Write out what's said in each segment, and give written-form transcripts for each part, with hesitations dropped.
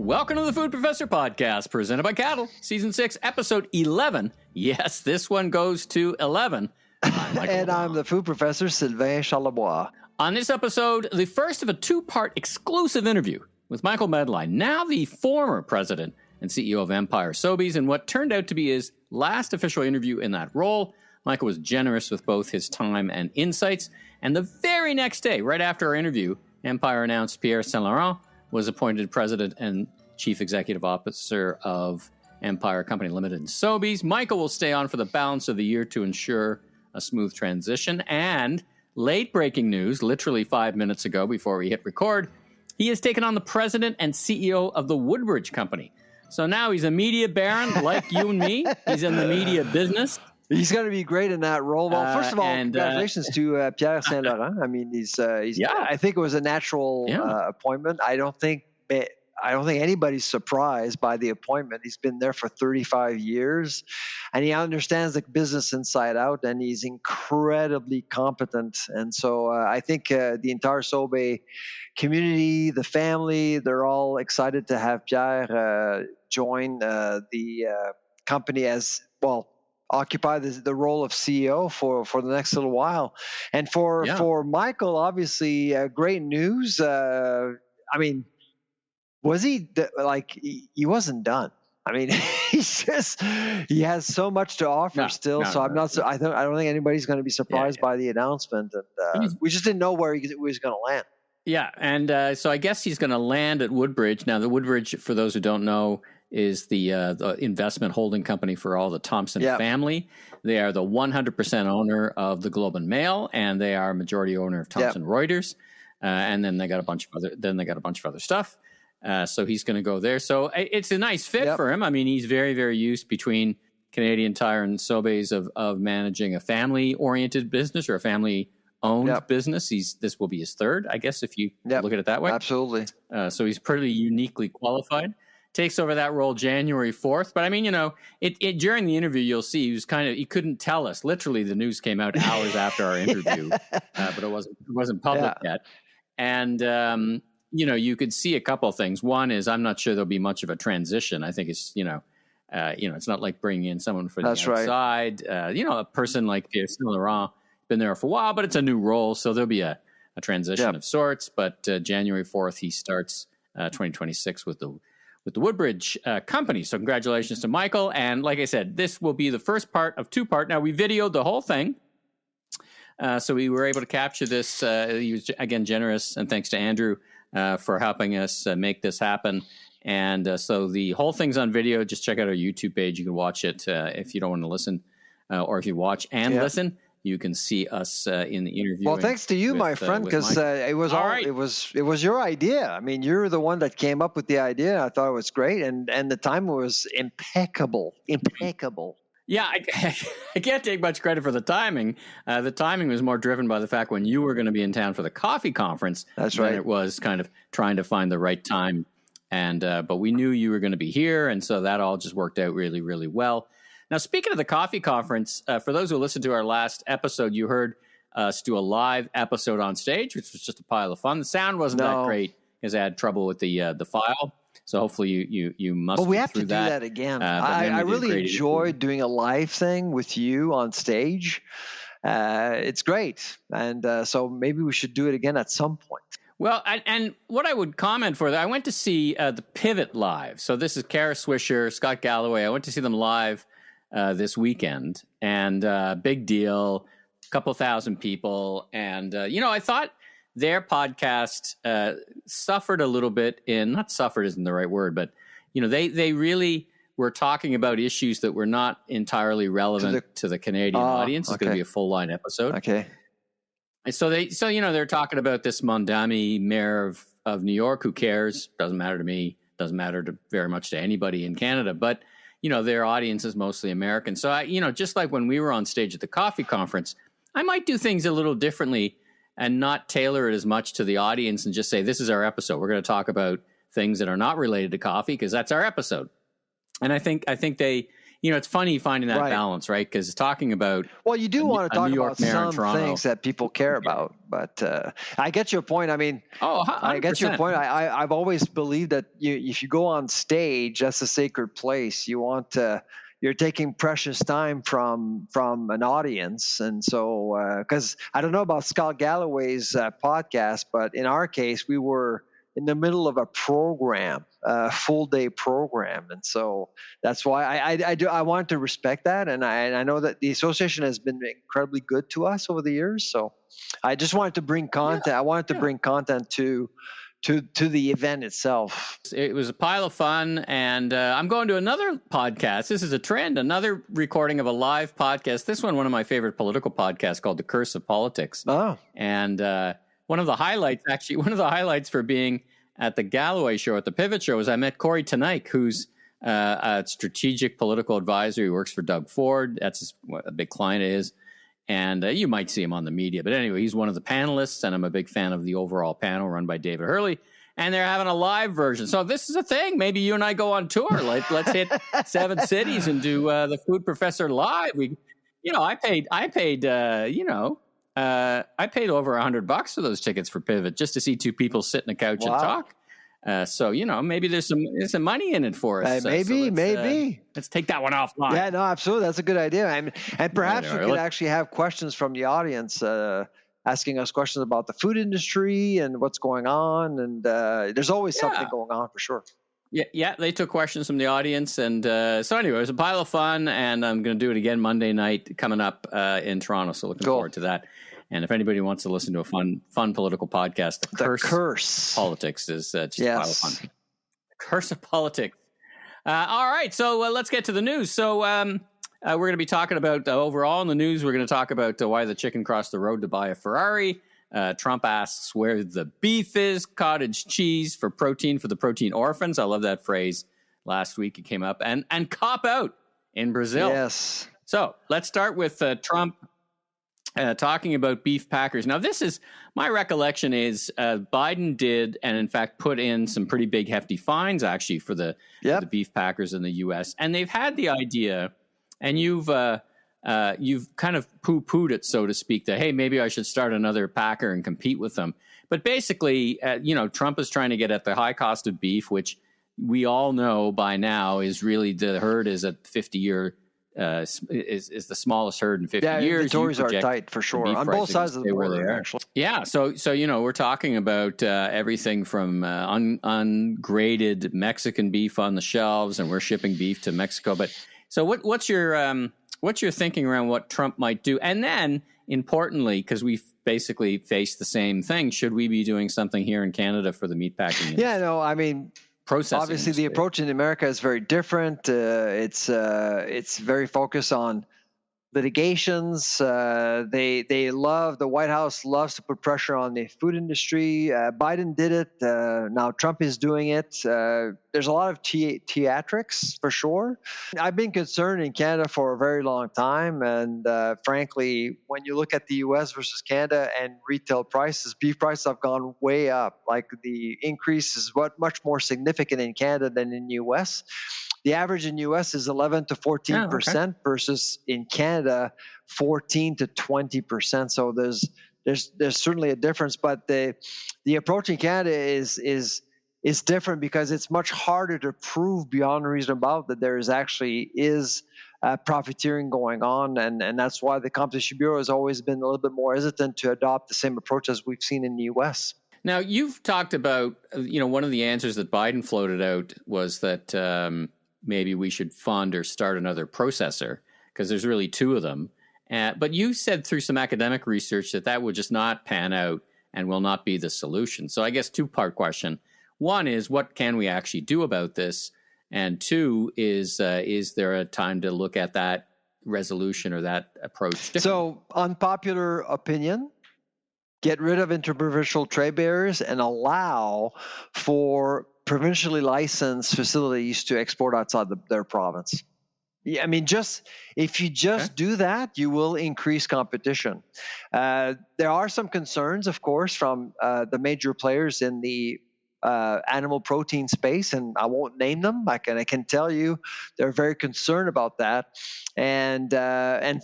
Welcome to the Food Professor Podcast, presented by Cattle, Season 6, Episode 11. Yes, this one goes to 11. I'm Michael And I'm the Food Professor, Sylvain Charlebois. On this episode, the first of a two-part exclusive interview with Michael Medline, now the former president and CEO of Empire Sobeys, and what turned out to be his last official interview in that role. Michael was generous with both his time and insights, and the very next day, right after our interview, Empire announced Pierre Saint-Laurent was appointed president and chief executive officer of Empire Company Limited and Sobeys. Michael will stay on for the balance of the year to ensure a smooth transition. And late breaking news, literally 5 minutes ago before we hit record, he has taken on the president and CEO of the Woodbridge Company. So now he's a media baron like you and me. He's in the media business. He's going to be great in that role. Well, first of all, congratulations to Pierre Saint-Laurent. I mean, he's I think it was a natural appointment. I don't think anybody's surprised by the appointment. He's been there for 35 years, and he understands the business inside out, and he's incredibly competent. And so I think the entire Sobeys community, the family, they're all excited to have Pierre join the company as well. Occupy the role of CEO for the next little while. And for Michael, obviously, great news. I mean, was he he wasn't done? I mean, he has so much to offer still. So I'm not. I don't think anybody's going to be surprised by the announcement. And we just didn't know where he was going to land. Yeah, and so I guess he's going to land at Woodbridge. Now, the Woodbridge, for those who don't know, is the investment holding company for all the Thompson family. They are the 100% owner of the Globe and Mail, and they are majority owner of Thomson Reuters. And then they got a bunch of other stuff. So he's going to go there. So it's a nice fit for him. I mean, he's very, very used between Canadian Tire and Sobeys of managing a family-oriented business or a family-owned business. This will be his third, I guess, if you look at it that way. Absolutely. So he's pretty uniquely qualified. Takes over that role January 4th. But I mean, during the interview, you'll see he couldn't tell us. Literally, the news came out hours after our interview, but it wasn't public yet. And, you could see a couple of things. One is I'm not sure there'll be much of a transition. I think it's, it's not like bringing in someone from the outside. A person like Pierre Saint-Laurent, been there for a while, but it's a new role. So there'll be a transition of sorts. But January 4th, he starts 2026 with the Woodbridge Company. So congratulations to Michael. And like I said, this will be the first part of two-part. Now, we videoed the whole thing. So we were able to capture this. He was, again, generous. And thanks to Andrew for helping us make this happen. And so the whole thing's on video. Just check out our YouTube page. You can watch it if you don't want to listen. Or if you watch and listen, you can see us in the interview. Well, thanks to you, my friend, because it was your idea. I mean, you're the one that came up with the idea. I thought it was great, and the time was impeccable. Yeah, I can't take much credit for the timing. The timing was more driven by the fact when you were going to be in town for the coffee conference. That's right. Than it was kind of trying to find the right time, and but we knew you were going to be here, and so that all just worked out really, really well. Now, speaking of the coffee conference, for those who listened to our last episode, you heard us do a live episode on stage, which was just a pile of fun. The sound wasn't that great because I had trouble with the file. So hopefully you must. But we have to do that again. I really enjoyed doing a live thing with you on stage. It's great, and so maybe we should do it again at some point. Well, and what I would comment for that, I went to see the Pivot live. So this is Kara Swisher, Scott Galloway. I went to see them live this weekend, and big deal, a couple thousand people. And, I thought their podcast suffered a little bit not suffered isn't the right word, but, they really were talking about issues that were not entirely relevant to the Canadian audience. It's going to be a full line episode. Okay. And so they're talking about this Mondami, mayor of New York. Who cares? Doesn't matter to me. Doesn't matter very much to anybody in Canada, but their audience is mostly American. So, just like when we were on stage at the coffee conference, I might do things a little differently and not tailor it as much to the audience and just say, this is our episode. We're going to talk about things that are not related to coffee because that's our episode. And I think they it's funny finding that balance, right? Because talking about you do want to talk about some Toronto, things that people care about, but I get your point. I mean, I get your point. I've always believed that if you go on stage, that's a sacred place. You're taking precious time from an audience, and so because I don't know about Scott Galloway's podcast, but in our case, we were in the middle of a program, full day program. And so that's why I want to respect that. And I know that the association has been incredibly good to us over the years. So I just wanted to bring content. I wanted to bring content to the event itself. It was a pile of fun. And I'm going to another podcast. This is a trend, another recording of a live podcast. This one of my favorite political podcasts called The Curse of Politics. Oh. And, one of the highlights for being at the Galloway show, at the Pivot show, was I met Corey Tenike, who's a strategic political advisor. He works for Doug Ford. That's what a big client is. And you might see him on the media. But anyway, he's one of the panelists, and I'm a big fan of the overall panel run by David Hurley. And they're having a live version. So if this is a thing, maybe you and I go on tour. Let's hit 7 cities and do the Food Professor live. I paid over $100 for those tickets for Pivot just to see two people sit on a couch and talk. So maybe there's some money in it for us. Maybe. Let's take that one offline. Yeah, no, absolutely. That's a good idea. And perhaps we could actually have questions from the audience, asking us questions about the food industry and what's going on. And there's always something going on for sure. Yeah, they took questions from the audience. And so anyway, it was a pile of fun. And I'm going to do it again Monday night coming up in Toronto. So looking forward to that. And if anybody wants to listen to a fun political podcast, The Curse Politics is just a pile of fun. The Curse of Politics. All right, so let's get to the news. So we're going to be talking about overall in the news. We're going to talk about why the chicken crossed the road to buy a Ferrari. Trump asks where the beef is. Cottage cheese for the protein orphans. I love that phrase. Last week it came up. And cop out in Brazil. Yes. So let's start with Trump. Talking about beef packers. Now, this is my recollection is Biden did, and in fact, put in some pretty big, hefty fines actually for the beef packers in the U.S. And they've had the idea, and you've kind of poo-pooed it, so to speak, that hey, maybe I should start another packer and compete with them. But basically, Trump is trying to get at the high cost of beef, which we all know by now is really the herd is at 50-year. Is the smallest herd in 50 years. Yeah, inventories are tight for sure on both sides of the border, actually. Yeah, so we're talking about everything from ungraded Mexican beef on the shelves, and we're shipping beef to Mexico. But so what's your thinking around what Trump might do? And then, importantly, because we basically faced the same thing, should we be doing something here in Canada for the meatpacking industry? Yeah, no, I mean. Obviously, the approach in America is very different. It's very focused on litigations. The White House loves to put pressure on the food industry. Biden did it. Now Trump is doing it. There's a lot of theatrics for sure. I've been concerned in Canada for a very long time. And frankly, when you look at the U.S. versus Canada and retail prices, beef prices have gone way up. Like the increase is much more significant in Canada than in the U.S. The average in U.S. is 11 to 14% versus in Canada 14 to 20%. So there's certainly a difference, but the approach in Canada is different because it's much harder to prove beyond reasonable doubt that there is profiteering going on, and that's why the Competition Bureau has always been a little bit more hesitant to adopt the same approach as we've seen in the U.S. Now, you've talked about, one of the answers that Biden floated out was that maybe we should fund or start another processor because there's really two of them. But you said through some academic research that would just not pan out and will not be the solution. So I guess two-part question. One is, what can we actually do about this? And two is there a time to look at that resolution or that approach differently? So unpopular opinion, get rid of interprovincial trade barriers and allow for provincially licensed facilities to export outside their province. Yeah, I mean, if you do that, you will increase competition. There are some concerns, of course, from the major players in the animal protein space, and I won't name them. I can tell you they're very concerned about that, and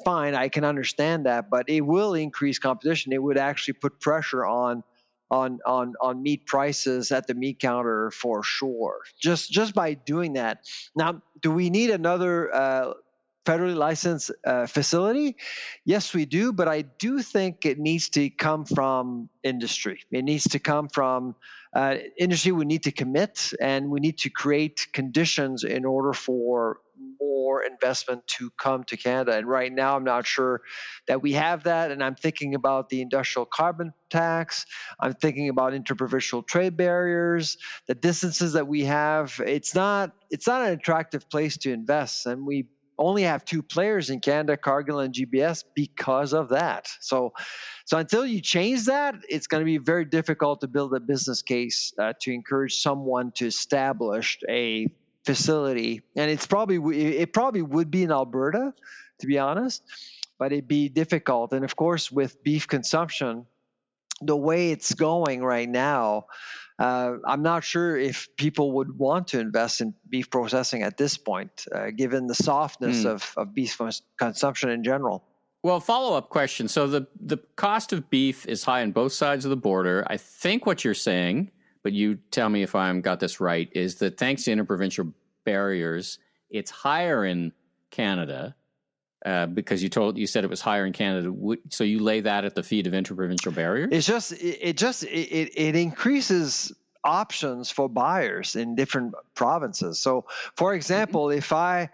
fine, I can understand that, but it will increase competition. It would actually put pressure on meat prices at the meat counter for sure, just by doing that. Now, do we need another federally licensed facility? Yes, we do, but I do think it needs to come from industry. It needs to come from industry. We need to commit, and we need to create conditions in order for more investment to come to Canada. And right now, I'm not sure that we have that. And I'm thinking about the industrial carbon tax. I'm thinking about interprovincial trade barriers, the distances that we have. It's not an attractive place to invest, and we only have two players in Canada, Cargill and GBS, because of that. So until you change that, it's going to be very difficult to build a business case to encourage someone to establish a facility. And it probably would be in Alberta, to be honest, but it'd be difficult. And of course, with beef consumption, the way it's going right now, I'm not sure if people would want to invest in beef processing at this point, given the softness of beef consumption in general. Well, follow-up question. So the cost of beef is high on both sides of the border. I think what you're saying, but you tell me if I've got this right, is that thanks to interprovincial barriers, it's higher in Canada. Because you said it was higher in Canada, so you lay that at the feet of interprovincial barriers? It increases options for buyers in different provinces. So, for example, if I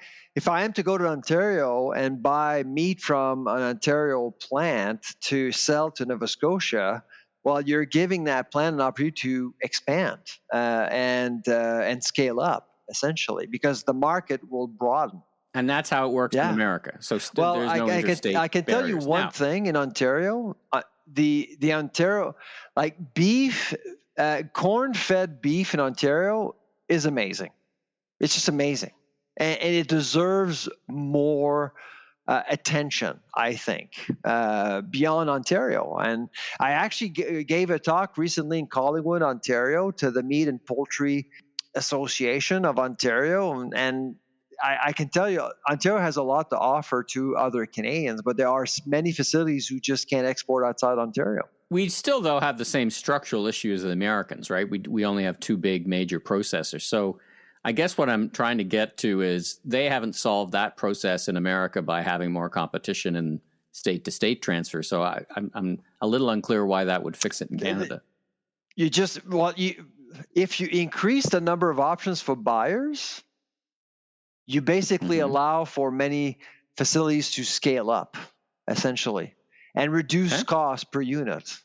am to go to Ontario and buy meat from an Ontario plant to sell to Nova Scotia, well, you're giving that plant an opportunity to expand and scale up, essentially, because the market will broaden. And that's how it works in America. So there's no interstate I can tell you one thing in Ontario. The Ontario, like beef, corn-fed beef in Ontario is amazing. It's just amazing, and it deserves more attention, I think, beyond Ontario. And I actually gave a talk recently in Collingwood, Ontario, to the Meat and Poultry Association of Ontario, and I can tell you, Ontario has a lot to offer to other Canadians, but there are many facilities who just can't export outside Ontario. We still, though, have the same structural issues as the Americans, right? We only have two big major processors. So I guess what I'm trying to get to is they haven't solved that process in America by having more competition and state-to-state transfer. So I'm a little unclear why that would fix it in Canada. If you increase the number of options for buyers, you basically allow for many facilities to scale up, essentially, and reduce cost per unit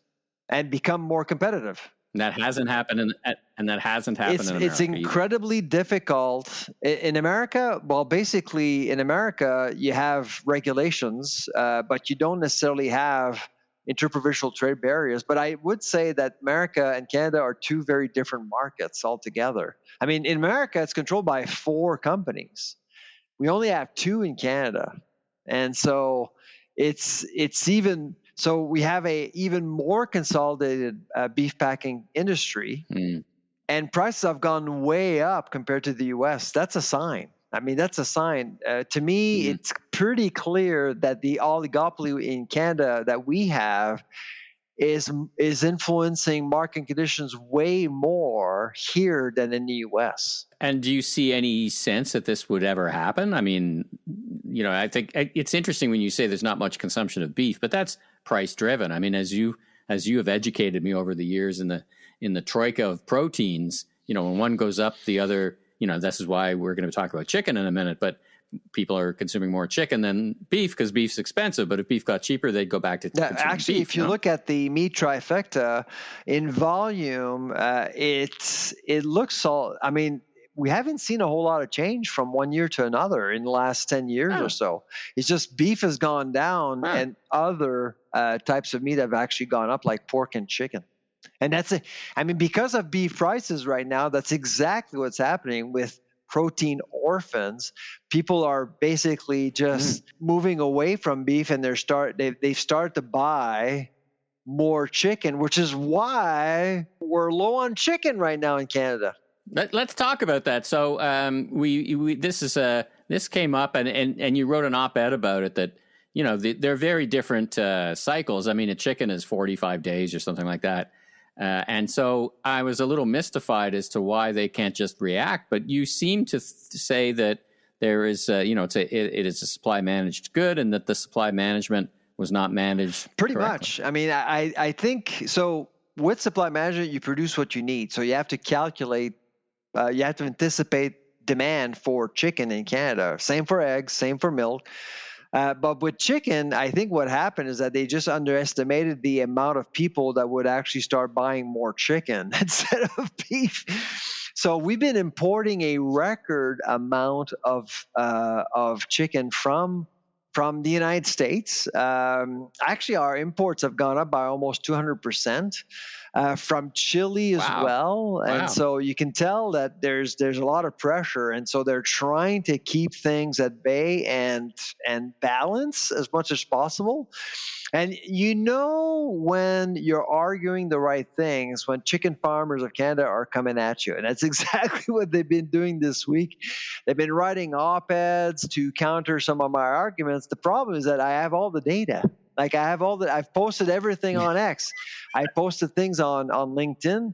and become more competitive. And that hasn't happened in America. It's incredibly difficult in America. Well, basically, in America, you have regulations, but you don't necessarily have interprovincial trade barriers. But I would say that America and Canada are two very different markets altogether. I mean, in America, it's controlled by 4 companies. We only have 2 in Canada. And so so we have a even more consolidated beef packing industry, and prices have gone way up compared to the U.S. That's a sign. I mean, that's a sign. To me, it's pretty clear that the oligopoly in Canada that we have is influencing market conditions way more here than in the U.S. And do you see any sense that this would ever happen? I mean, I think it's interesting when you say there's not much consumption of beef, but that's price driven. I mean, as you have educated me over the years in the troika of proteins, when one goes up, the other, this is why we're going to talk about chicken in a minute, but people are consuming more chicken than beef because beef's expensive. But if beef got cheaper, they'd go back to actually beef, if you look at the meat trifecta in volume, it looks all. I mean, we haven't seen a whole lot of change from one year to another in the last 10 years or so. It's just beef has gone down, and other types of meat have actually gone up, like pork and chicken. And that's it. I mean, because of beef prices right now, that's exactly what's happening with protein orphans. People are basically just moving away from beef, and they've started to buy more chicken, which is why we're low on chicken right now in Canada. Let's talk about that. So this came up, and you wrote an op-ed about it that, you know, they're very different cycles. I mean, a chicken is 45 days or something like that. And so I was a little mystified as to why they can't just react. But you seem to say that there is, it is a supply managed good, and that the supply management was not managed pretty correctly. much. I mean, I think so. With supply management, you produce what you need. So you have to calculate, you have to anticipate demand for chicken in Canada. Same for eggs, same for milk. But with chicken, I think what happened is that they just underestimated the amount of people that would actually start buying more chicken instead of beef. So we've been importing a record amount of chicken from the United States. Actually, our imports have gone up by almost 200%. From Chile as well. And so you can tell that there's a lot of pressure. And so they're trying to keep things at bay and balance as much as possible. And you know when you're arguing the right things, when chicken farmers of Canada are coming at you. And that's exactly what they've been doing this week. They've been writing op-eds to counter some of my arguments. The problem is that I have all the data. Like I've posted everything on X. I posted things on LinkedIn.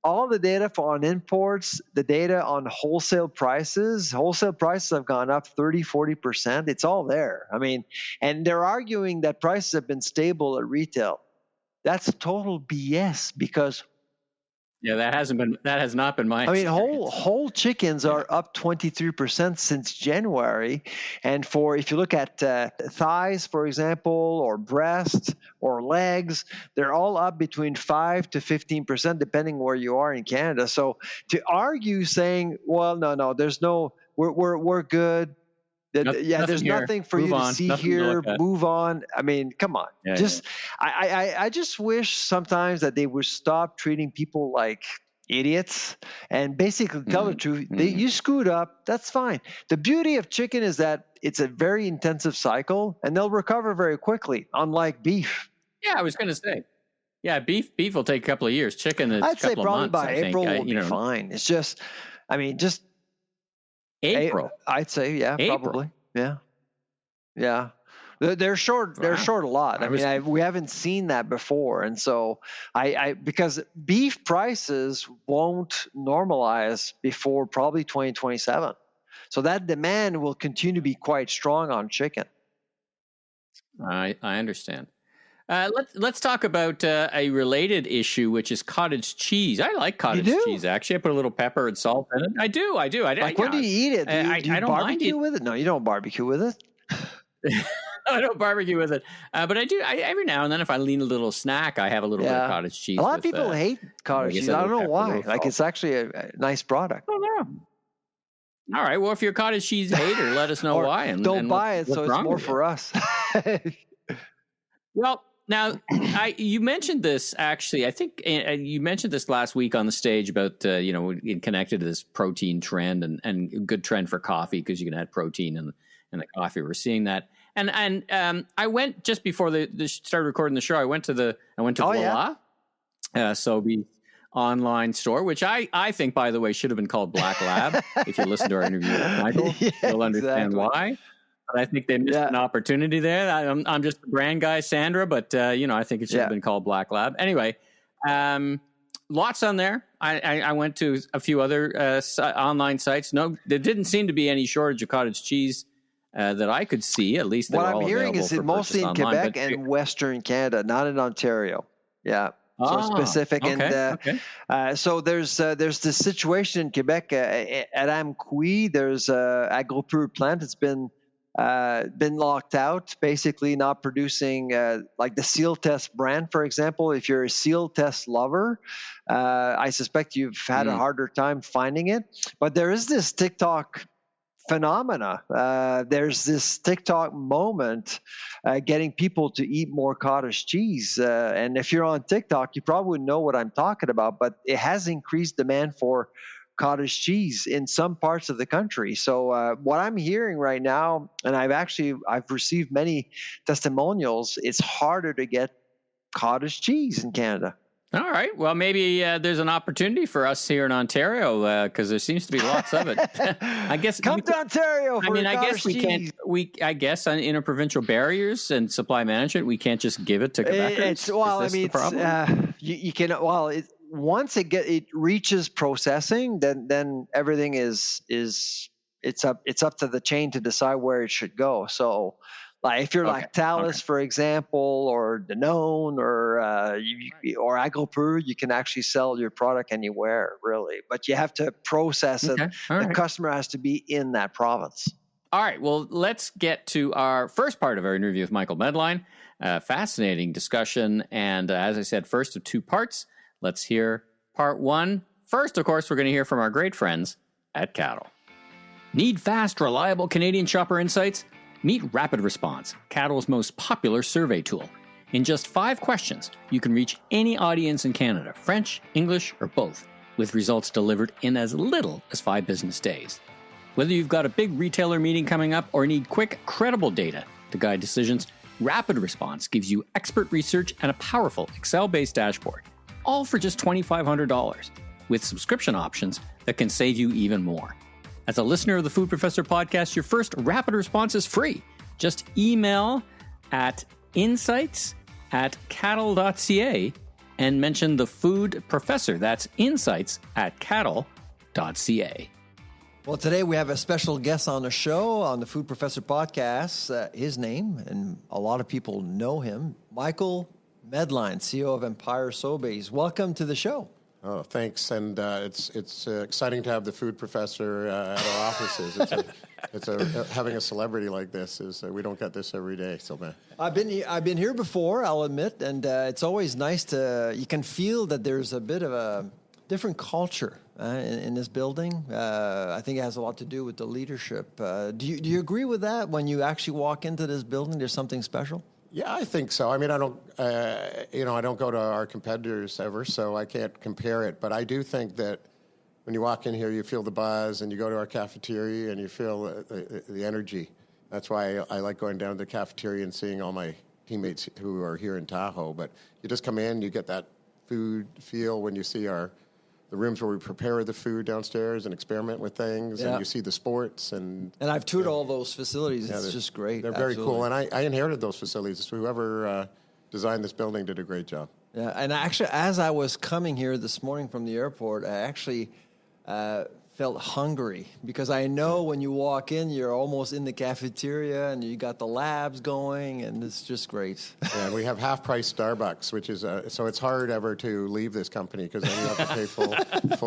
All the data on imports, the data on wholesale prices. Wholesale prices have gone up 30, 40%. It's all there. I mean, and they're arguing that prices have been stable at retail. That's total BS because that has not been my experience. I mean, whole chickens are up 23% since January. And if you look at thighs, for example, or breast or legs, they're all up between 5 to 15%, depending where you are in Canada. So to argue saying, well, no, there's no, we're good. There's nothing for you to see here. Move on. I mean, come on. I just wish sometimes that they would stop treating people like idiots and basically tell the truth. You screwed up. That's fine. The beauty of chicken is that it's a very intensive cycle, and they'll recover very quickly, unlike beef. Yeah, I was going to say. Yeah, beef will take a couple of years. Chicken, it's I'd say probably months, by April will be fine. It's just, April. I'd say, probably. Yeah. They're short. They're short a lot. We haven't seen that before, and so because beef prices won't normalize before probably 2027, so that demand will continue to be quite strong on chicken. I understand. Let's talk about a related issue, which is cottage cheese. I like cottage cheese, actually. I put a little pepper and salt in it. I do. When do you eat it? Do you barbecue with it? No, you don't barbecue with it. I don't barbecue with it. But I do. Every now and then, if I lean a little snack, I have a little bit of cottage cheese. A lot of people hate cottage cheese. I don't know why. Like, it's actually a nice product. Oh, no. All right. Well, if you're a cottage cheese hater, let us know why. And don't buy it, so it's more for us. Well, now, you mentioned this, actually. I think you mentioned this last week on the stage about, connected to this protein trend and a good trend for coffee because you can add protein in the coffee. We're seeing that. And I went just before they started recording the show. I went to Voila, Sobeys online store, which I think, by the way, should have been called Black Lab. If you listen to our interview with Michael, you'll understand why. But I think they missed an opportunity there. I'm just a brand guy, Sandra, but I think it should have been called Black Lab. Anyway, lots on there. I went to a few other online sites. No, there didn't seem to be any shortage of cottage cheese that I could see. At least what I'm hearing is it mostly in Quebec and Western Canada, not in Ontario. Yeah. So specific. Okay. So there's this situation in Quebec at Amqui. There's a AgroPure plant. It's been locked out, basically not producing like the Seal Test brand, for example. If you're a Seal Test lover, I suspect you've had a harder time finding it. But there is this TikTok phenomena. There's this TikTok moment getting people to eat more cottage cheese. And if you're on TikTok, you probably know what I'm talking about, but it has increased demand for cottage cheese in some parts of the country. So what I'm hearing right now, and I've received many testimonials, it's harder to get cottage cheese in Canada. All right. Well, maybe there's an opportunity for us here in Ontario because there seems to be lots of it. I guess come to Ontario. For I guess we cheese. can't. I guess on interprovincial barriers and supply management, we can't just give it to Quebecers. You can. Well, once it reaches processing, then everything is it's up to the chain to decide where it should go. So. Like if you're Lactalis, for example, or Danone, or Agropur, you can actually sell your product anywhere, really. But you have to process it. The customer has to be in that province. All right. Well, let's get to our first part of our interview with Michael Medline. Fascinating discussion. And as I said, first of two parts. Let's hear part one. First, of course, we're going to hear from our great friends at Cattle. Need fast, reliable Canadian shopper insights? Meet Rapid Response, Cattle's most popular survey tool. In just 5 questions, you can reach any audience in Canada, French, English, or both, with results delivered in as little as 5 business days. Whether you've got a big retailer meeting coming up or need quick, credible data to guide decisions, Rapid Response gives you expert research and a powerful Excel-based dashboard, all for just $2,500, with subscription options that can save you even more. As a listener of the Food Professor podcast, your first Rapid Response is free. Just email at insights@cattle.ca and mention the Food Professor. That's insights@cattle.ca. Well, today we have a special guest on the show on the Food Professor podcast. His name, and a lot of people know him, Michael Medline, CEO of Empire Sobeys. Welcome to the show. Oh, thanks, and it's exciting to have the Food Professor at our offices. Having a celebrity like this we don't get this every day, Sylvain. I've been here before, I'll admit, and it's always nice you can feel that there's a bit of a different culture in this building. I think it has a lot to do with the leadership. Do you agree with that? When you actually walk into this building, there's something special? Yeah, I think so. I mean, I don't go to our competitors ever, so I can't compare it. But I do think that when you walk in here, you feel the buzz, and you go to our cafeteria, and you feel the energy. That's why I like going down to the cafeteria and seeing all my teammates who are here in Tahoe. But you just come in, you get that food feel when you see the rooms where we prepare the food downstairs and experiment with things, and you see the sports. And I've toured all those facilities. It's just great. They're very cool, and I inherited those facilities. Whoever designed this building did a great job. Yeah, and actually, as I was coming here this morning from the airport, I actually felt hungry because I know when you walk in, you're almost in the cafeteria and you got the labs going, and it's just great. Yeah, we have half-price Starbucks, which is so it's hard ever to leave this company because then you have to pay full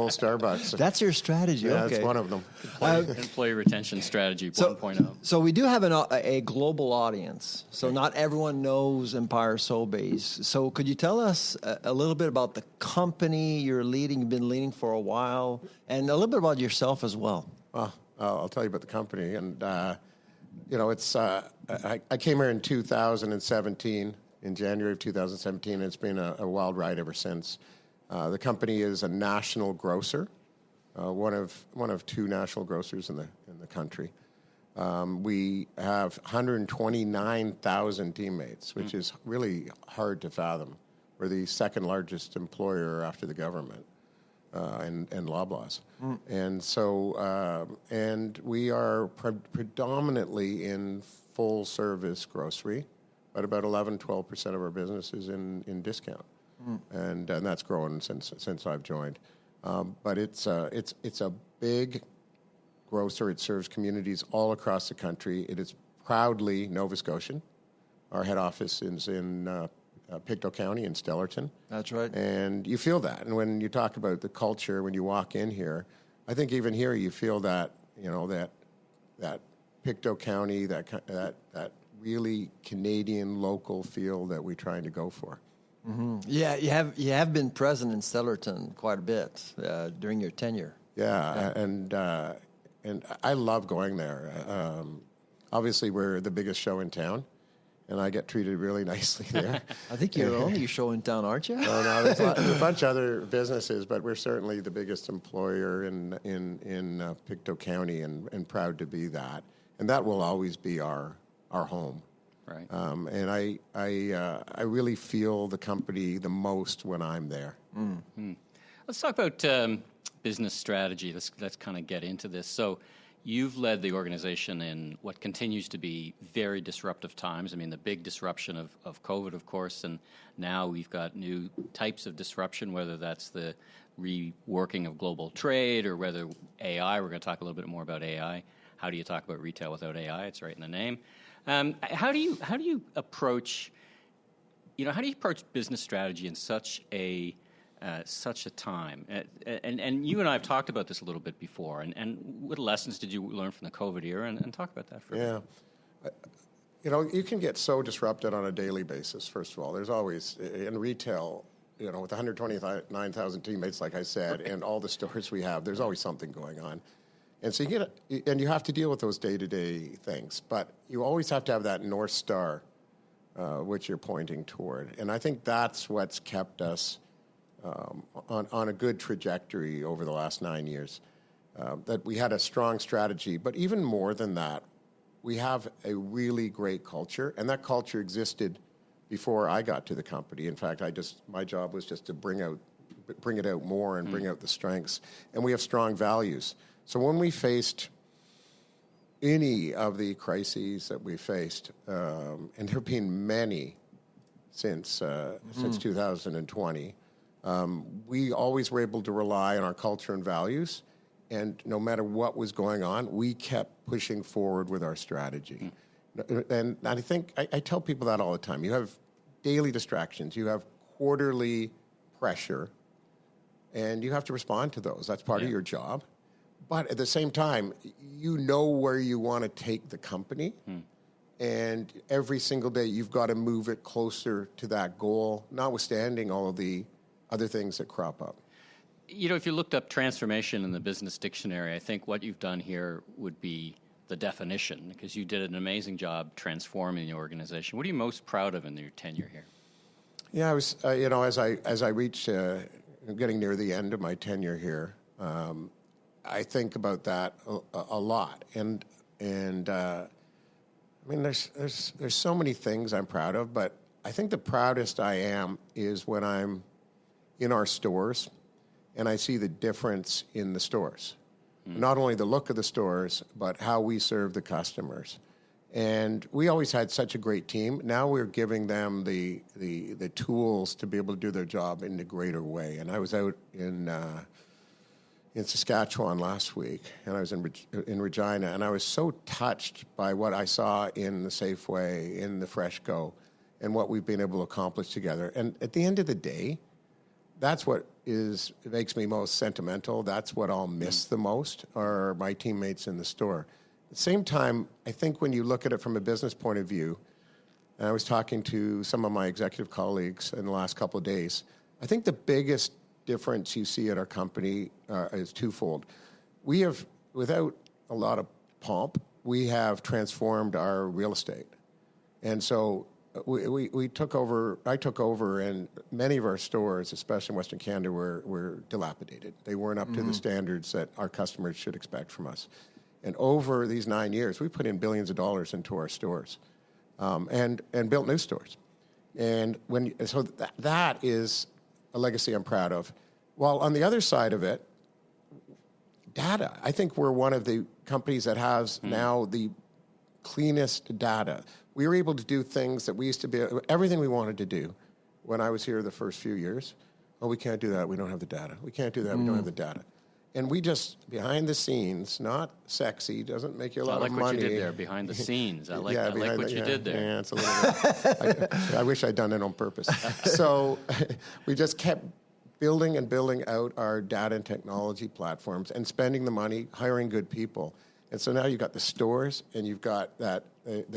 Starbucks. That's your strategy. Yeah, okay. That's one of them. Employee retention strategy 1.0. So we do have a global audience. So not everyone knows Empire Sobeys. So could you tell us a little bit about the company you're leading? You've been leading for a while, and a little bit about yourself as well. Well, I'll tell you about the company, and it's I came here in 2017, in January of 2017. And it's been a wild ride ever since. The company is a national grocer, one of 2 national grocers in the country. We have 129,000 teammates, which is really hard to fathom. We're the second largest employer after the government. And Loblaws. And so, and we are predominantly in full-service grocery, but about 11-12% of our business is in discount. And that's grown since I've joined. But it's a big grocer. It serves communities all across the country. It is proudly Nova Scotian. Our head office is in Pictou County in Stellarton. That's right. And you feel that. And when you talk about the culture, when you walk in here, I think even here you feel that, that Pictou County, that really Canadian local feel that we're trying to go for. Mm-hmm. Yeah, you have been present in Stellarton quite a bit during your tenure. Yeah. And I love going there. Obviously, we're the biggest show in town. And I get treated really nicely there. I think you're the only show in town, aren't you? No, there's a bunch of other businesses, but we're certainly the biggest employer in Pictou County, and proud to be that. And that will always be our home. Right. And I really feel the company the most when I'm there. Mm. Let's talk about business strategy. Let's kind of get into this. So you've led the organization in what continues to be very disruptive times. I mean, the big disruption of COVID, of course, and now we've got new types of disruption, whether that's the reworking of global trade or whether AI. We're going to talk a little bit more about AI. How do you talk about retail without AI? It's right in the name. How do you approach, how do you approach business strategy in such a time? And you and I have talked about this a little bit before. And what lessons did you learn from the COVID era? And talk about that for a minute. You can get so disrupted on a daily basis, first of all. There's always, in retail, with 129,000 teammates, like I said, and all the stores we have, there's always something going on. And so you have to deal with those day-to-day things. But you always have to have that North Star, which you're pointing toward. And I think that's what's kept us on a good trajectory over the last 9 years, that we had a strong strategy. But even more than that, we have a really great culture, and that culture existed before I got to the company. In fact, my job was just to bring it out more and bring out the strengths. And we have strong values. So when we faced any of the crises that we faced, and there have been many since 2020, we always were able to rely on our culture and values, and no matter what was going on, we kept pushing forward with our strategy. And I think I tell people that all the time. You have daily distractions, you have quarterly pressure, and you have to respond to those. That's part of your job. But at the same time, you know where you want to take the company, and every single day you've got to move it closer to that goal, notwithstanding all of the other things that crop up. If you looked up transformation in the business dictionary, I think what you've done here would be the definition, because you did an amazing job transforming the organization. What are you most proud of in your tenure here? Yeah, I was, as I reach getting near the end of my tenure here, I think about that a lot, and I mean, there's so many things I'm proud of, but I think the proudest I am is when I'm in our stores and I see the difference in the stores. Not only the look of the stores, but how we serve the customers. And we always had such a great team. Now we're giving them the tools to be able to do their job in a greater way. And I was out in Saskatchewan last week, and I was in Regina, and I was so touched by what I saw in the Safeway, in the Fresh Go, and what we've been able to accomplish together. And at the end of the day, that's what makes me most sentimental. That's what I'll miss the most, are my teammates in the store. At the same time, I think when you look at it from a business point of view, and I was talking to some of my executive colleagues in the last couple of days, I think the biggest difference you see at our company is twofold. We have, without a lot of pomp, we have transformed our real estate. And so we took over, I took over, and many of our stores, especially in Western Canada, were dilapidated. They weren't up to the standards that our customers should expect from us. And over these 9 years, we put in billions of dollars into our stores, and built new stores. And so that is a legacy I'm proud of. While on the other side of it, data. I think we're one of the companies that has now the cleanest data. We were able to do things that we used to be, everything we wanted to do when I was here the first few years. Oh, we can't do that, we don't have the data. We can't do that, we don't have the data. And we just, behind the scenes, not sexy, doesn't make you a lot of money. I like what you did there, behind the scenes. I like what you did there. Yeah, it's a little bit, I wish I'd done it on purpose. So we just kept building and building out our data and technology platforms and spending the money, hiring good people. And so now you've got the stores, and you've got the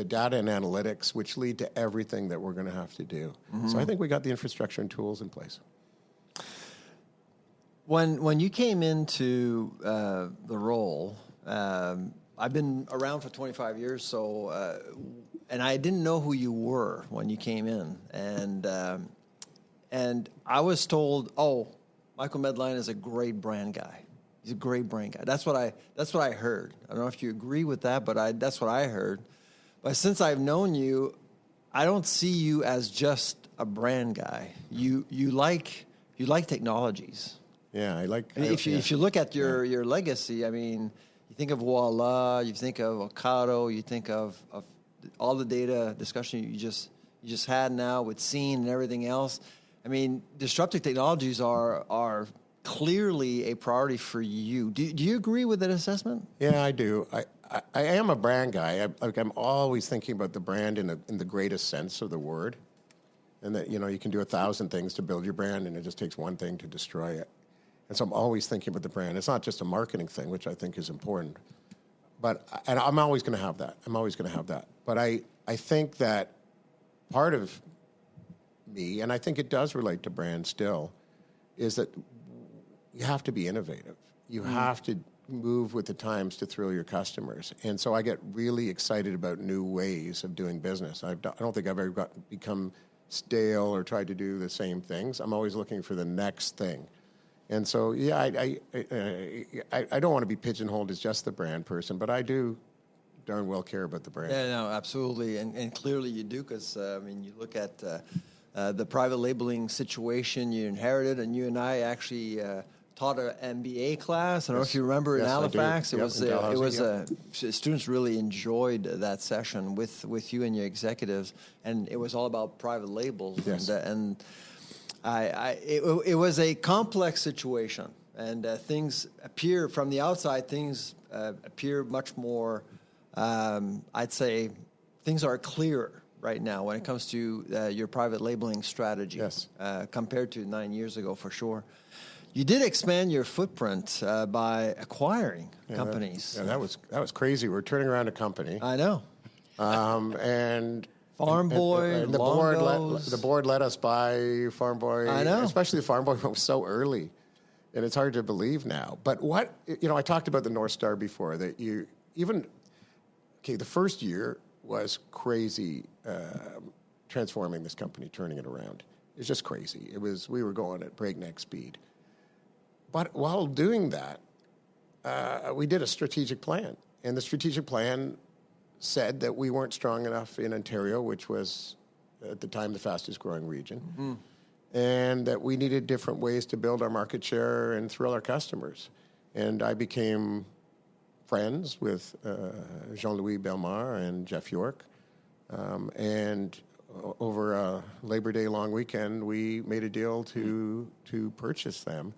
data and analytics, which lead to everything that we're going to have to do. So I think we got the infrastructure and tools in place. When you came into the role, I've been around for 25 years, so and I didn't know who you were when you came in, and I was told, "Oh, Michael Medline is a great brand guy. He's a great brand guy." That's what I heard. I don't know if you agree with that, but that's what I heard. But since I've known you, I don't see you as just a brand guy. You like technologies. Yeah, if you look at your legacy, I mean, you think of Voila, you think of Ocado, you think of all the data discussion you just had now with Scene and everything else. I mean, disruptive technologies are clearly a priority for you. Do you agree with that assessment? Yeah, I do. I am a brand guy. I'm always thinking about the brand in the greatest sense of the word, and that you can do 1,000 things to build your brand, and it just takes one thing to destroy it. And so I'm always thinking about the brand. It's not just a marketing thing, which I think is important, and I'm always going to have that. But I think that part of me, and I think it does relate to brand still, is that you have to be innovative. You have to move with the times to thrill your customers. And so I get really excited about new ways of doing business. I don't think I've ever become stale or tried to do the same things. I'm always looking for the next thing. And so, yeah, I don't want to be pigeonholed as just the brand person, but I do darn well care about the brand. Yeah, no, absolutely. And clearly you do, because, I mean, you look at the private labeling situation you inherited, and you and I actually taught an MBA class. I don't know if you remember in Halifax. It was students really enjoyed that session with you and your executives, and it was all about private labels. Yes. And it was a complex situation, and things appear from the outside. Things appear much more. I'd say things are clearer right now when it comes to your private labeling strategy. Yes. Compared to 9 years ago, for sure. You did expand your footprint by acquiring companies. That was crazy. We're turning around a company. I know. And Farm Boy and the board let us buy Farm Boy. I know. Especially the Farm Boy was so early, and it's hard to believe now. But I talked about the North Star before. That the first year was crazy, transforming this company, turning it around. It was just crazy. We were going at breakneck speed. But while doing that, we did a strategic plan. And the strategic plan said that we weren't strong enough in Ontario, which was at the time the fastest growing region, and that we needed different ways to build our market share and thrill our customers. And I became friends with Jean-Louis Bellemare and Jeff York. And over a Labor Day long weekend, we made a deal to purchase them.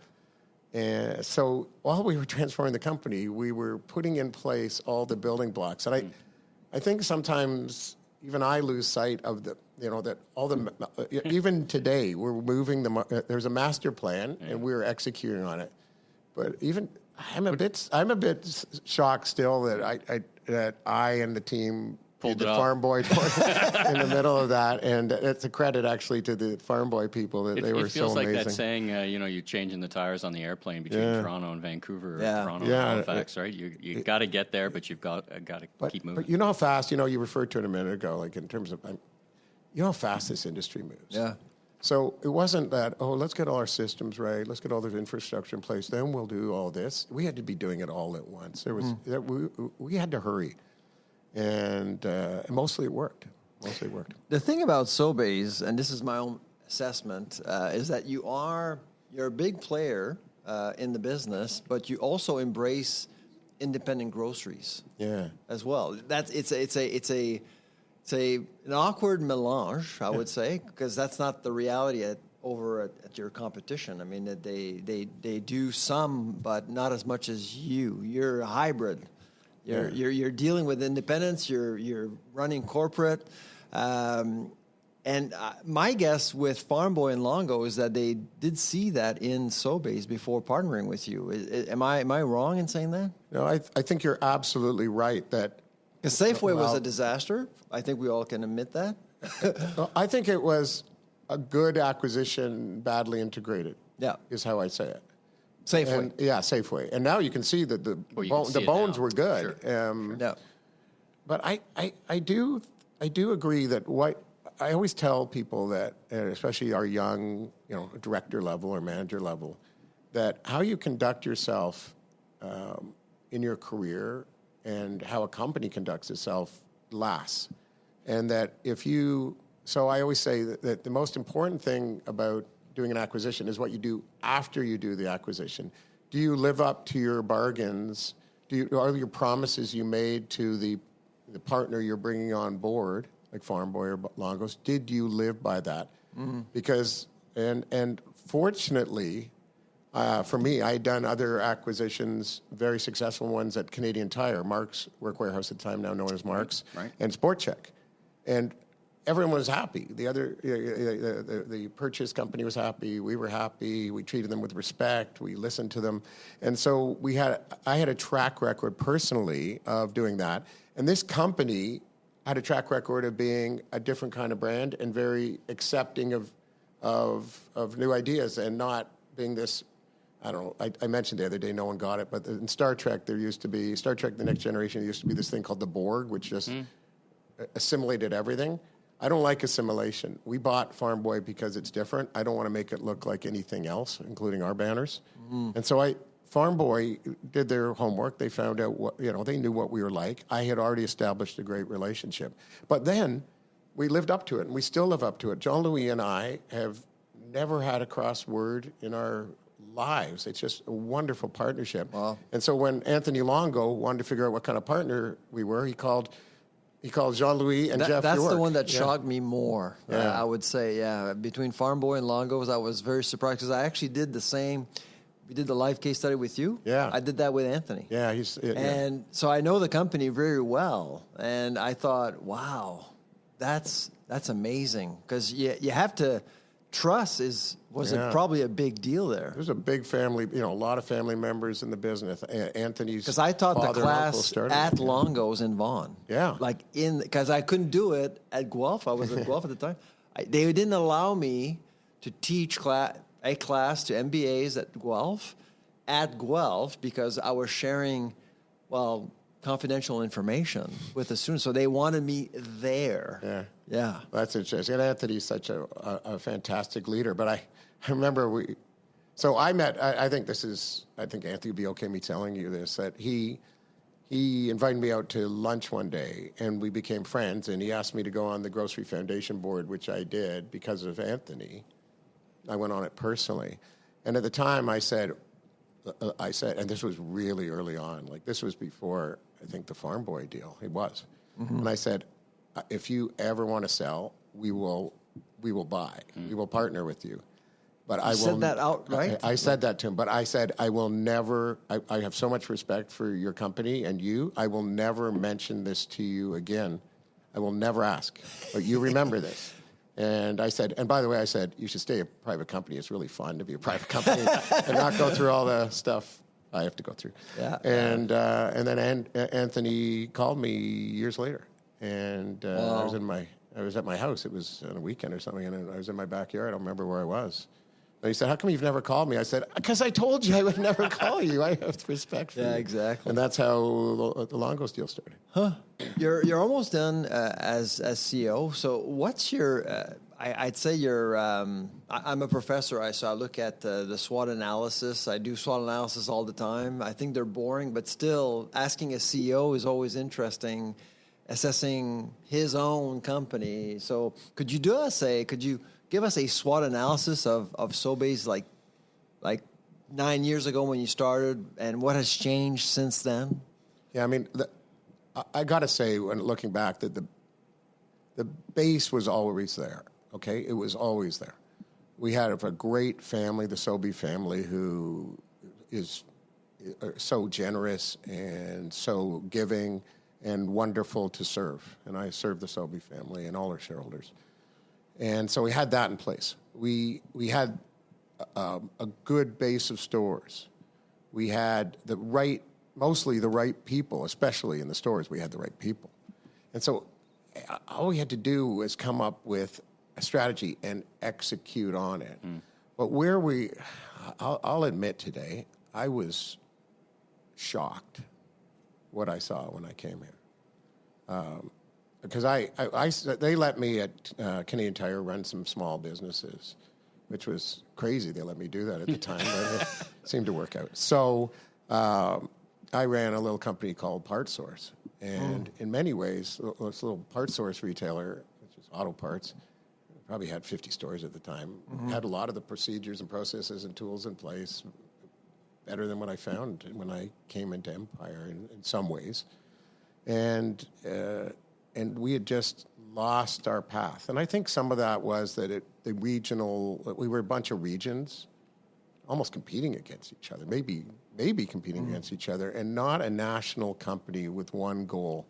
And so while we were transforming the company, we were putting in place all the building blocks. And I think sometimes even I lose sight of even today, we're moving there's a master plan and we're executing on it. But even I'm a bit shocked still that I and the team pulled the Farm Boy in the middle of that, and it's a credit actually to the Farm Boy people that they were so amazing. It feels like that saying, you're changing the tires on the airplane between Toronto and Vancouver, or Toronto and Halifax, right? You got to get there, but you've got to keep moving. But you know how fast, you referred to it a minute ago, like in terms of, you know how fast this industry moves. Yeah. So it wasn't that, let's get all our systems right, let's get all the infrastructure in place, then we'll do all this. We had to be doing it all at once. There was we had to hurry. And mostly it worked. The thing about Sobeys, and this is my own assessment, is that you're a big player in the business, but you also embrace independent groceries. As well. It's an awkward melange, I would say, because that's not the reality over at your competition. I mean, that they do some, but not as much as you. You're a hybrid. You're dealing with independence. You're running corporate, and my guess with Farm Boy and Longo is that they did see that in Sobeys before partnering with you. Am I wrong in saying that? No, I think you're absolutely right. That because Safeway was a disaster. I think we all can admit that. I think it was a good acquisition, badly integrated. Yeah, is how I say it. Safeway. Safeway. And now you can see that the bones were good. Sure. But I do agree that what I always tell people that, especially our young, director level or manager level, that how you conduct yourself in your career and how a company conducts itself lasts. And that so I always say that the most important thing about doing an acquisition is what you do after you do the acquisition. Do you live up to your bargains? Are your promises you made to the partner you're bringing on board, like Farm Boy or Longo's, did you live by that? Mm-hmm. Because, and fortunately, for me, I had done other acquisitions, very successful ones at Canadian Tire, Mark's Work Warehouse at the time, now known as Mark's, right. And Sport Check. And everyone was happy. The purchase company was happy. We were happy. We treated them with respect. We listened to them. And so I had a track record personally of doing that. And this company had a track record of being a different kind of brand and very accepting of new ideas and not being this, I don't know, I mentioned the other day, no one got it, but in Star Trek, Star Trek The Next Generation, there used to be this thing called the Borg, which just assimilated everything. I don't like assimilation. We bought Farm Boy because it's different. I don't want to make it look like anything else, including our banners. Mm. And so Farm Boy did their homework. They found out they knew what we were like. I had already established a great relationship. But then we lived up to it, and we still live up to it. Jean-Louis and I have never had a cross word in our lives. It's just a wonderful partnership. Wow. And so when Anthony Longo wanted to figure out what kind of partner we were, he called Jean-Louis and Jeff That's York. The one that shocked me more, I would say. Between Farm Boy and Longo's, I was very surprised because I actually did the same. We did the live case study with you. Yeah. I did that with Anthony. Yeah. And so I know the company very well. And I thought, wow, that's amazing. Because you have to trust was probably a big deal there. There's a big family, a lot of family members in the business. Anthony's because I taught the class at Longo's in Vaughan. Yeah. Because I couldn't do it at Guelph. I was at Guelph at the time. They didn't allow me to teach a class to MBAs at Guelph because I was sharing, confidential information with the students. So they wanted me there. Yeah. Yeah. That's interesting. And Anthony's such a fantastic leader. But I remember I think Anthony would be okay me telling you this, that he invited me out to lunch one day and we became friends, and he asked me to go on the Grocery Foundation board, which I did because of Anthony. I went on it personally. And at the time I said, and this was really early on, like this was before, I think, the Farm Boy deal. It was. Mm-hmm. And I said, if you ever want to sell, we will buy. We will partner with you. But I said that outright? I said that to him. But I said, I will never, I have so much respect for your company and you. I will never mention this to you again. I will never ask. But you remember this. And I said, and by the way, I said, you should stay a private company. It's really fun to be a private company and not go through all the stuff I have to go through. Yeah. And then Anthony called me years later. And I was at my house. It was on a weekend or something, and I was in my backyard. I don't remember where I was. And he said, "How come you've never called me?" I said, "Because I told you I would never call you. I have respect for you." Yeah, exactly. And that's how the Longo's deal started. Huh? You're almost done as CEO. So what's your? I'd say you're. I'm a professor, so I look at the SWOT analysis. I do SWOT analysis all the time. I think they're boring, but still, asking a CEO is always interesting. Assessing his own company. So could you give us a SWOT analysis of Sobeys like 9 years ago when you started, and what has changed since then? Yeah, I mean, I got to say, when looking back, that the base was always there, okay? It was always there. We had a great family, the Sobeys family, who is so generous and so giving and wonderful to serve. And I serve the Sobeys family and all our shareholders. And so we had that in place. We had a good base of stores. We had mostly the right people, especially in the stores, we had the right people. And so all we had to do was come up with a strategy and execute on it. Mm. But I'll admit today, I was shocked what I saw when I came here. Because they let me at Canadian Tire run some small businesses, which was crazy. They let me do that at the time, but it seemed to work out. So I ran a little company called Part Source, And in many ways, this little part source retailer, which is auto parts, probably had 50 stores at the time, had a lot of the procedures and processes and tools in place, better than what I found when I came into Empire in some ways. And we had just lost our path. And I think some of that was that we were a bunch of regions almost competing against each other, maybe competing against each other, and not a national company with one goal.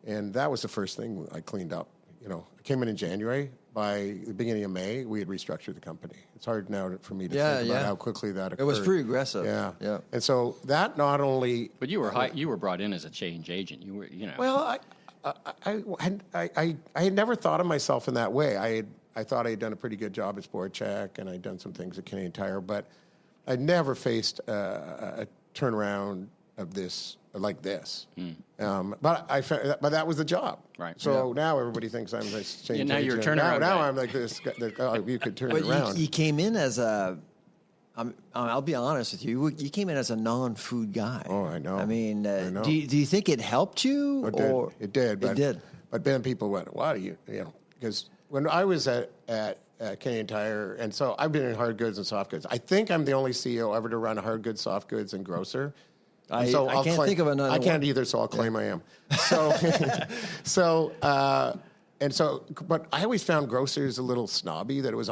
And that was the first thing I cleaned up. I came in January. By the beginning of May, we had restructured the company. It's hard now for me to think about how quickly that occurred. It was pretty aggressive. Yeah. And so that not only... But you were brought in as a change agent. You were, Well, I had never thought of myself in that way. I thought I had done a pretty good job at Sport Check, and I'd done some things at Canadian Tire, but I'd never faced a turnaround of this like this. But that was the job. Right. So now everybody thinks I'm this change agent. Now you're turning around. Now I'm like this. You could turn it around. You came in as I'll be honest with you. You came in as a non-food guy. Oh, I know. I mean, I know. Do you think it helped you? It did. It did. But then people went, "What are you?" Because when I was at Canadian Tire, and so I've been in hard goods and soft goods. I think I'm the only CEO ever to run a hard goods, soft goods, and grocer. I can't think of another one. I can't either, so I'll claim I am. So, but I always found grocers a little snobby, that it was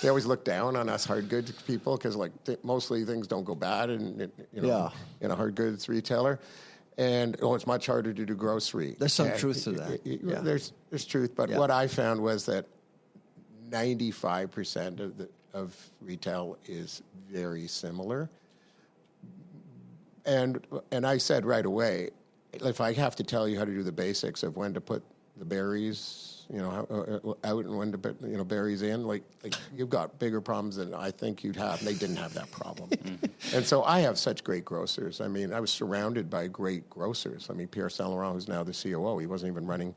they always look down on us hard goods people because mostly things don't go bad in a hard goods retailer. And it's much harder to do grocery. There's some truth to that. There's truth, but what I found was that 95% of retail is very similar. And I said right away, if I have to tell you how to do the basics of when to put the berries, out and when to put berries in, like you've got bigger problems than I think you'd have. And they didn't have that problem. And so I have such great grocers. I mean, I was surrounded by great grocers. I mean, Pierre Saint Laurent, who's now the COO, he wasn't even running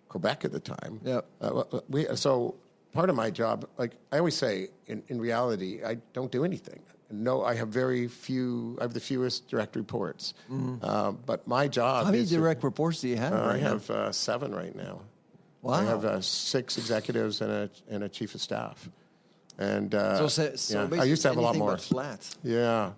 Quebec at the time. Yep. So part of my job, like I always say, in reality, I don't do anything. No, I have very few. I have the fewest direct reports. But my job. How many direct reports do you have? I have 7 right now. Wow. I have 6 executives and a chief of staff. And so I used to have a lot more. But flat. Yeah,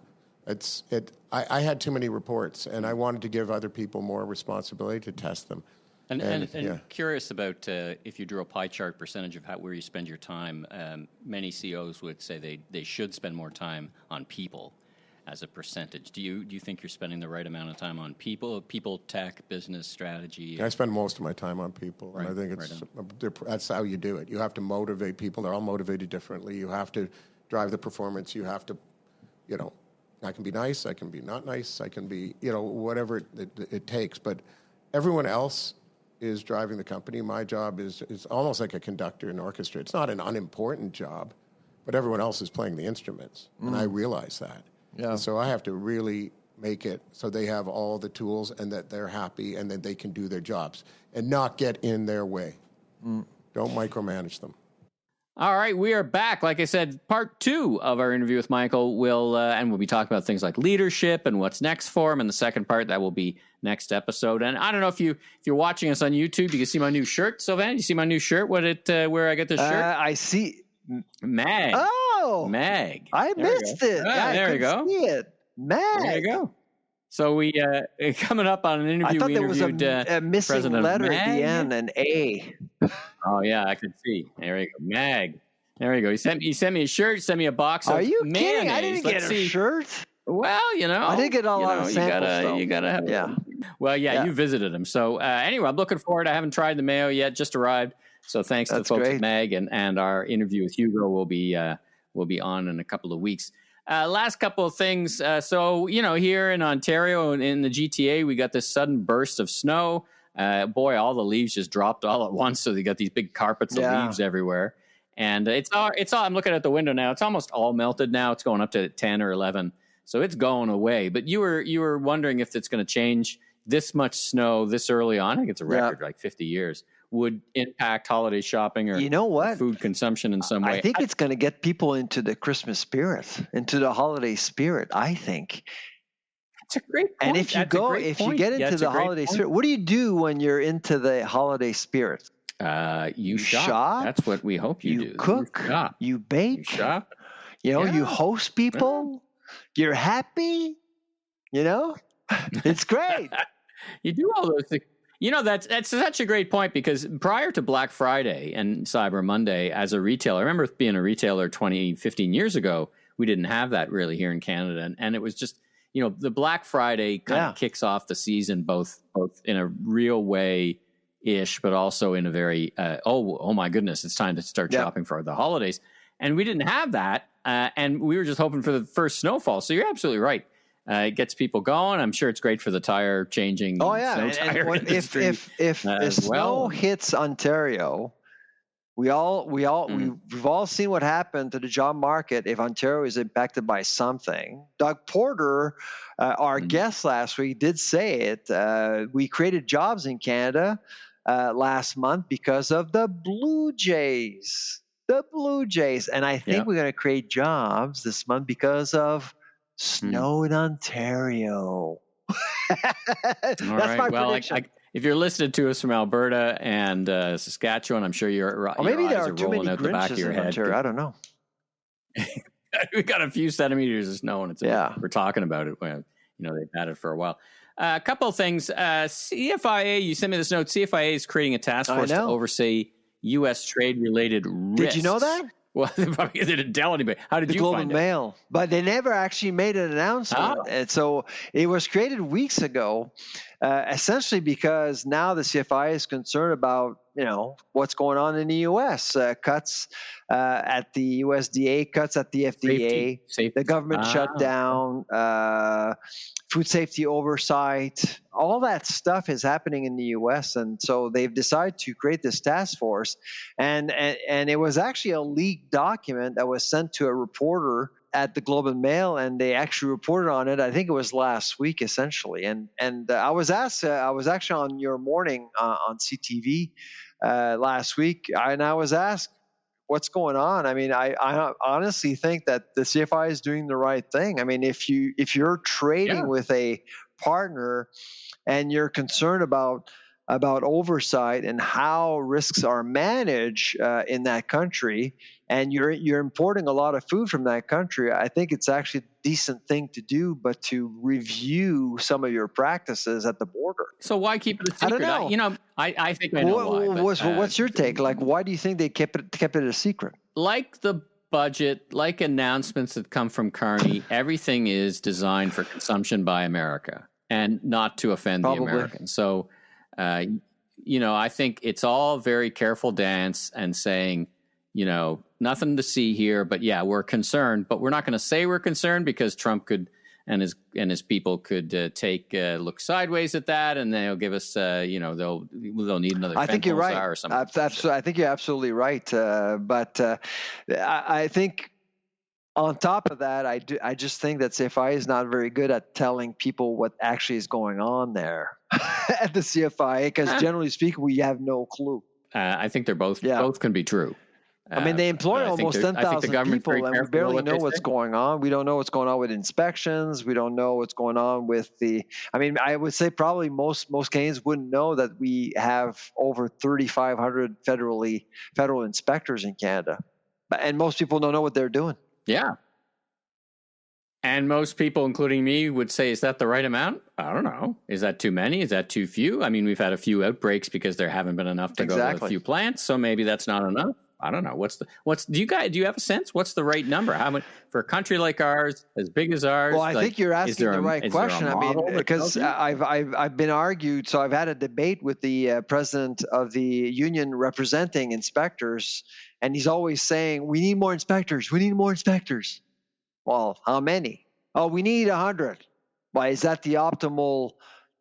I had too many reports, and I wanted to give other people more responsibility to test them. And curious about if you drew a pie chart percentage of where you spend your time, many CEOs would say they should spend more time on people as a percentage. Do you think you're spending the right amount of time on people, tech, business, strategy? I spend most of my time on people. Right, and I think that's how you do it. You have to motivate people. They're all motivated differently. You have to drive the performance. You have to, I can be nice. I can be not nice. I can be, whatever it takes. But everyone else is driving the company. My job is almost like a conductor in an orchestra. It's not an unimportant job, but everyone else is playing the instruments, and I realize that. Yeah. And so I have to really make it so they have all the tools and that they're happy and that they can do their jobs and not get in their way. Don't micromanage them. All right, we are back. Like I said, part 2 of our interview with Michael we'll be talking about things like leadership and what's next for him. And the second part, that will be next episode. And I don't know if you're watching us on YouTube, you can see my new shirt. Sylvain, you see my new shirt? Where I get this shirt? I see. Mag. Oh, Mag. I missed it. There you go. See it. Mag. There you go. So we coming up on an interview. I thought there was a missing President letter Mag. at the end, an A. Oh yeah, I could see. There you go, Mag. There you go. He sent me a shirt. Sent me a box of Are you mayonnaise. kidding? I didn't get a shirt. Well, I didn't get a lot of samples. You gotta have. Yeah. Well, yeah, you visited him. So anyway, I'm looking forward. I haven't tried the mayo yet. Just arrived. So thanks to the folks at Mag, and our interview with Hugo will be on in a couple of weeks. Last couple of things. So here in Ontario and in the GTA, we got this sudden burst of snow. Boy, all the leaves just dropped all at once. So they got these big carpets of leaves everywhere. And it's all, I'm looking at the window now. It's almost all melted now. It's going up to 10 or 11. So it's going away. But you were wondering if it's going to change. This much snow this early on. I think it's a record, like 50 years, would impact holiday shopping or food consumption in some way. I think it's going to get people into the Christmas spirit, into the holiday spirit, I think. It's a great point. And if you you get into the holiday spirit, what do you do when you're into the holiday spirit? You shop. That's what we hope you do. You cook. You bake. You shop. You host people. You're happy. It's great. You do all those things. That's such a great point, because prior to Black Friday and Cyber Monday, as a retailer, I remember being a retailer 15 years ago, we didn't have that really here in Canada. And it was just, the Black Friday kind of kicks off the season, both in a real way-ish, but also in a very, oh my goodness, it's time to start shopping for the holidays. And we didn't have that. And we were just hoping for the first snowfall. So you're absolutely right. It gets people going. I'm sure it's great for the tire changing. Oh yeah, if snow hits Ontario, we've all seen what happened to the job market if Ontario is impacted by something. Doug Porter, our guest last week, did say it. We created jobs in Canada last month because of the Blue Jays. The Blue Jays, and I think we're going to create jobs this month because of snow in Ontario. That's my prediction. If you're listening to us from Alberta and Saskatchewan, I'm sure your maybe there are too rolling many out the back of your head. Ontario. I don't know. We got a few centimeters of snow, and we're talking about it. They've had it for a while. A couple of things. CFIA, you sent me this note. CFIA is creating a task force to oversee U.S. trade-related risks. Did you know that? Well, they probably didn't tell anybody. How did you find it? The Globe and Mail. But they never actually made an announcement. And so it was created weeks ago, essentially because now the CFI is concerned about, what's going on in the U.S. Cuts at the USDA, cuts at the FDA, Safety. The government shutdown, food safety oversight, all that stuff is happening in the U.S. And so they've decided to create this task force. And it was actually a leaked document that was sent to a reporter at the Globe and Mail, and they actually reported on it. I think it was last week, essentially. And I was asked, I was actually on Your Morning on CTV last week, and I was asked, what's going on? I mean, I honestly think that the CFI is doing the right thing. I mean, if you're trading with a partner and you're concerned about oversight and how risks are managed in that country, and you're importing a lot of food from that country, I think it's actually a decent thing to do, but to review some of your practices at the border. So why keep it a secret? I don't know. I think I know why. What's your take? Like, why do you think they kept it a secret? Like the budget, like announcements that come from Carney, everything is designed for consumption by America and not to offend the Americans. So, I think it's all very careful dance and saying, nothing to see here, but we're concerned, but we're not going to say we're concerned because Trump could and his people could take look sideways at that, and they'll give us, they'll need another. I think you're right. Or something. I think you're absolutely right. But I think on top of that, I just think that CFI is not very good at telling people what actually is going on there at the CFI, because generally speaking, we have no clue. I think they're both can be true. I mean, they employ almost 10,000 people, and we barely know what's going on. We don't know what's going on with inspections. We don't know what's going on with I would say probably most Canadians wouldn't know that we have over 3,500 federal inspectors in Canada. And most people don't know what they're doing. Yeah. And most people, including me, would say, is that the right amount? I don't know. Is that too many? Is that too few? I mean, we've had a few outbreaks because there haven't been enough to go to a few plants. So maybe that's not enough. I don't know. Do you have a sense? What's the right number? How much for a country like ours, as big as ours? Well, I think you're asking the right question. I mean, because I've been argued. So I've had a debate with the president of the union representing inspectors, and he's always saying, we need more inspectors. We need more inspectors. Well, how many? Oh, we need 100. Why, is that the optimal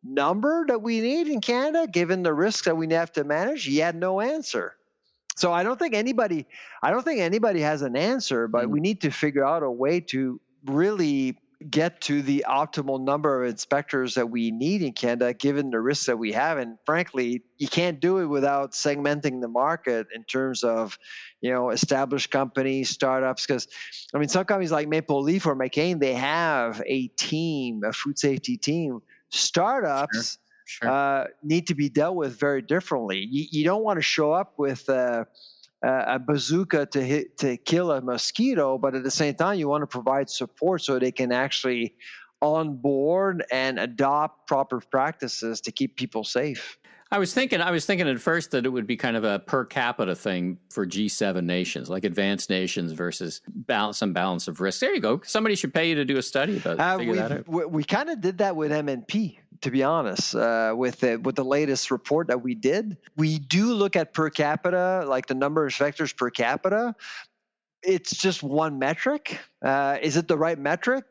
number that we need in Canada, given the risks that we have to manage? He had no answer. So I don't think anybody has an answer, but we need to figure out a way to really get to the optimal number of inspectors that we need in Canada, given the risks that we have. And frankly, you can't do it without segmenting the market in terms of, established companies, startups. Because, some companies like Maple Leaf or McCain, they have a team, a food safety team. Startups need to be dealt with very differently. You don't want to show up with a bazooka to kill a mosquito, but at the same time, you want to provide support so they can actually onboard and adopt proper practices to keep people safe. I was thinking at first that it would be kind of a per capita thing for G7 nations, like advanced nations versus some balance of risk. There you go. Somebody should pay you to do a study about it. Figure that out. We kind of did that with MNP, to be honest, with the latest report that we did. We do look at per capita, like the number of inspectors per capita. It's just one metric. Is it the right metric?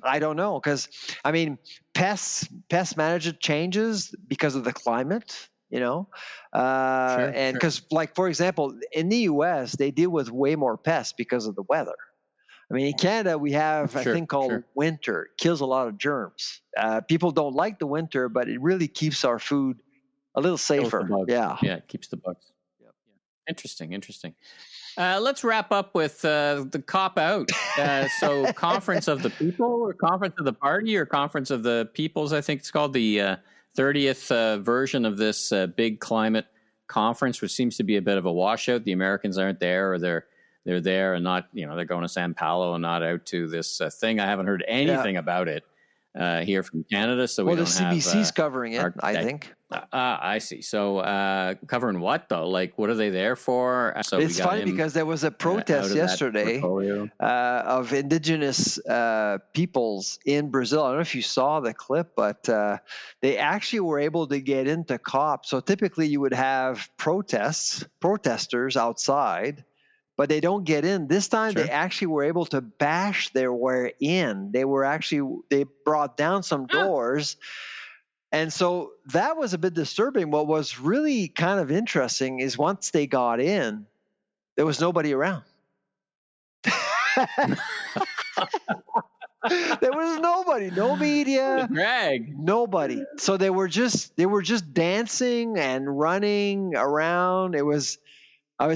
I don't know, because pest management changes because of the climate, and because, like, for example, in the U.S. they deal with way more pests because of the weather. In Canada we have a thing called winter. It kills a lot of germs. People don't like the winter, but it really keeps our food a little safer. Yeah, it keeps the bugs. Yep. Interesting. Let's wrap up with the cop out. So Conference of the People, or Conference of the Party, or Conference of the Peoples, I think it's called, the 30th version of this big climate conference, which seems to be a bit of a washout. The Americans aren't there, or they're there and not, they're going to San Paulo and not out to this thing. I haven't heard anything about it here from Canada. So the CBC's covering it, I think. I see. So covering what, though? Like, what are they there for? So it's funny because there was a protest yesterday of indigenous peoples in Brazil. I don't know if you saw the clip, but they actually were able to get into COP. So typically you would have protesters outside, but they don't get in. This time they actually were able to bash their way in. They brought down some doors. And so that was a bit disturbing. What was really kind of interesting is once they got in, there was nobody around. There was nobody, no media, nobody. So they were just dancing and running around. I was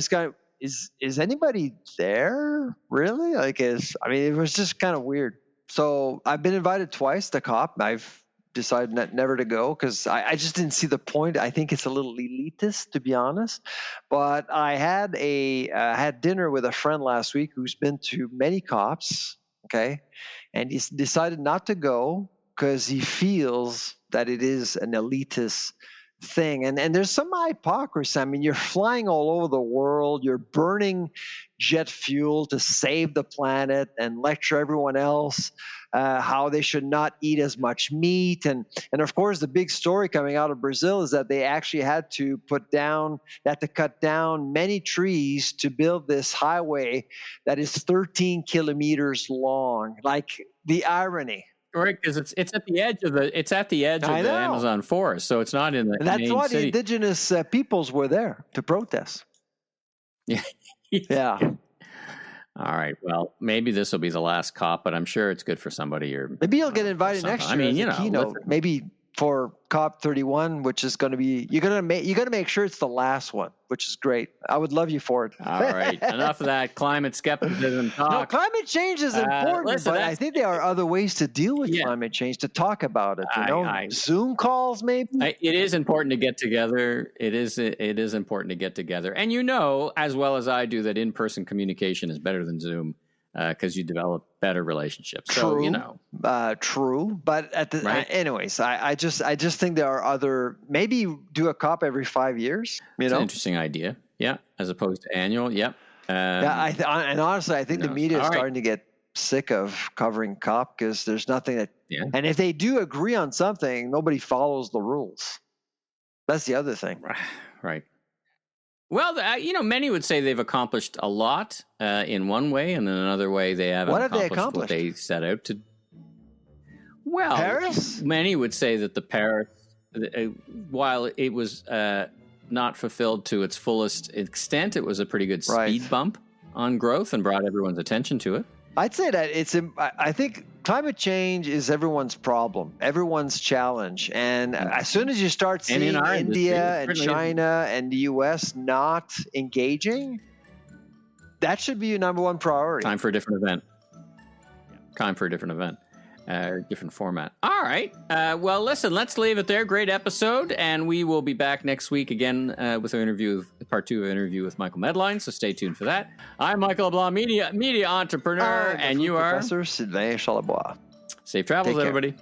kind of, is anybody there really? It was just kind of weird. So I've been invited twice to COP. I've decided never to go because I just didn't see the point. I think it's a little elitist, to be honest. But I had had dinner with a friend last week who's been to many COPs, and he's decided not to go because he feels that it is an elitist thing. And there's some hypocrisy. You're flying all over the world. You're burning jet fuel to save the planet and lecture everyone else how they should not eat as much meat. And of course, the big story coming out of Brazil is that they actually had to cut down many trees to build this highway that is 13 kilometers long. Like, the irony. Right, because it's at the edge of the Amazon forest, so it's not in the That's main why city. The indigenous peoples were there to protest. Yeah. All right. Well, maybe this will be the last COP, but I'm sure it's good for somebody. Or maybe you'll get invited next year as a keynote. Maybe for COP 31, which is going to be, you got to make sure it's the last one, which is great. I would love you for it. All right, enough of that climate skepticism talk. No, climate change is important, but I think there are other ways to deal with climate change, to talk about it. Zoom calls, maybe. It is important to get together. It is important to get together, and as well as I do, that in-person communication is better than Zoom. Because you develop better relationships. True. True. But anyways, I just think there are other. Maybe do a COP every 5 years. It's an interesting idea. Yeah, as opposed to annual. Yep. And honestly, I think the media is starting to get sick of covering COP because there's nothing that. Yeah. And if they do agree on something, nobody follows the rules. That's the other thing. Right. Well, many would say they've accomplished a lot in one way, and in another way they haven't accomplished what they set out to. Well, Paris? Many would say that the Paris, while it was not fulfilled to its fullest extent, it was a pretty good speed bump on growth and brought everyone's attention to it. I'd say that I think climate change is everyone's problem, everyone's challenge. And as soon as you start seeing India and China and the US not engaging, that should be your number one priority. Time for a different event. Different format. All right. Well, listen, let's leave it there. Great episode. And we will be back next week again with part 2 of an interview with Michael Medline. So stay tuned for that. I'm Michael LeBlanc, media entrepreneur, and you are Professor Sylvain Charlebois. Safe travels, everybody.